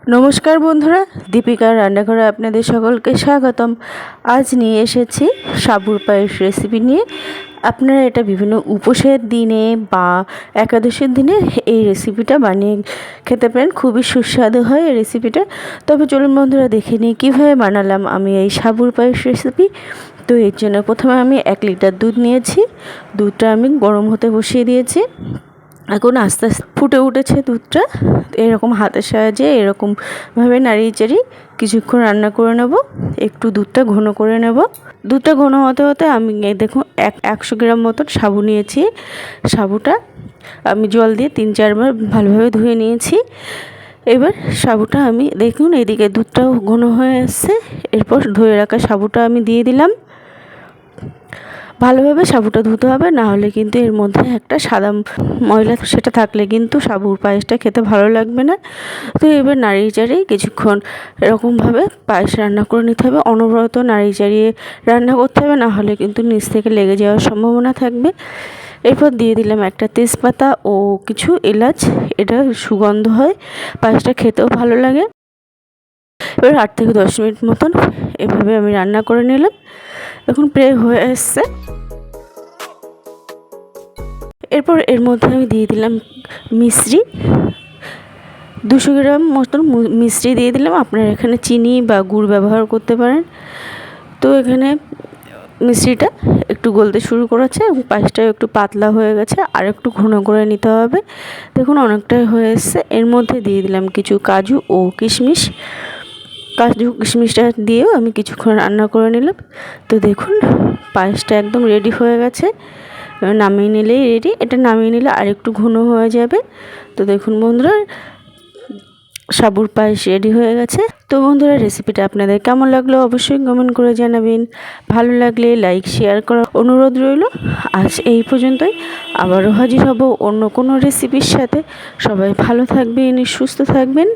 নমস্কার বন্ধুরা, দীপিকার রান্নাঘরে আপনাদের সকলকে স্বাগতম। আজ নিয়ে এসেছি সাবুর পায়েস রেসিপি নিয়ে। আপনারা এটা বিভিন্ন উপোসের দিনে বা একাদশীর দিনে এই রেসিপিটা বানিয়ে খেতে পারেন। খুবই সুস্বাদু হয় এই রেসিপিটা। তবে চলুন বন্ধুরা, দেখে নিই কীভাবে বানালাম আমি এই সাবুর পায়েস রেসিপি। তো এর জন্য প্রথমে আমি 1 লিটার দুধ নিয়েছি। দুধটা আমি গরম হতে বসিয়ে দিয়েছি। এখন আস্তে আস্তে ফুটে উঠেছে দুধটা। এরকম হাতের সাহায্যে এরকমভাবে নাড়িয়ে চাড়িয়ে কিছুক্ষণ রান্না করে নেব। একটু দুধটা ঘন করে নেব। দুধটা ঘন হতে হতে আমি দেখুন 100 গ্রাম মতন সাবু নিয়েছি। সাবুটা আমি জল দিয়ে 3-4 বার ভালোভাবে ধুয়ে নিয়েছি। এবার সাবুটা আমি দেখুন এদিকে দুধটাও ঘন হয়ে আসছে। এরপর ধুয়ে রাখা সাবুটা আমি দিয়ে দিলাম। ভালোভাবে সাবুটা ধুতে হবে, না হলে কিন্তু এর মধ্যে একটা সাদা ময়লা সেটা থাকলে কিন্তু সাবুর পায়েসটা খেতে ভালো লাগবে না। তো এবার নাড়িয়ে চাড়িয়ে কিছুক্ষণ এরকমভাবে পায়েস রান্না করে নিতে হবে। অনবরত নাড়িয়ে চাড়িয়ে রান্না করতে হবে, না হলে কিন্তু নিচ থেকে লেগে যাওয়ার সম্ভাবনা থাকবে। এরপর দিয়ে দিলাম একটা তেজপাতা ও কিছু এলাচ। এটা সুগন্ধ হয়, পায়েসটা খেতেও ভালো লাগে। এবার 8 থেকে 10 মিনিট মতন এভাবে আমি রান্না করে নিলাম। এখন প্রায় হয়ে আসছে। এরপর এর মধ্যে আমি দিয়ে দিলাম মিশ্রি। 200 গ্রাম মতন মিশ্রি দিয়ে দিলাম। আপনারা এখানে চিনি বা গুড় ব্যবহার করতে পারেন। তো এখানে মিশ্রিটা একটু গলতে শুরু করেছে এবং পায়েসটাও একটু পাতলা হয়ে গেছে, আর একটু ঘন করে নিতে হবে। দেখুন অনেকটাই হয়ে এসছে। এর মধ্যে দিয়ে দিলাম কিছু কাজু ও কিশমিশ। কাজু কিশমিশটা দিয়েও আমি কিছুক্ষণ রান্না করে নিলাম। তো দেখুন পায়েসটা একদম রেডি হয়ে গেছে। নামিয়ে নিলেই রেডি। এটা নামিয়ে নিলে আর একটু ঘন হয়ে যাবে। তো দেখুন বন্ধুরা, সাবুর পায়েস রেডি হয়ে গেছে। তো বন্ধুরা, রেসিপিটা আপনাদের কেমন লাগলো অবশ্যই কমেন্ট করে জানাবেন। ভালো লাগলে লাইক শেয়ার করার অনুরোধ রইল। আজ এই পর্যন্তই। আবারও হাজির হব অন্য কোনো রেসিপির সাথে। সবাই ভালো থাকবেন, সুস্থ থাকবেন।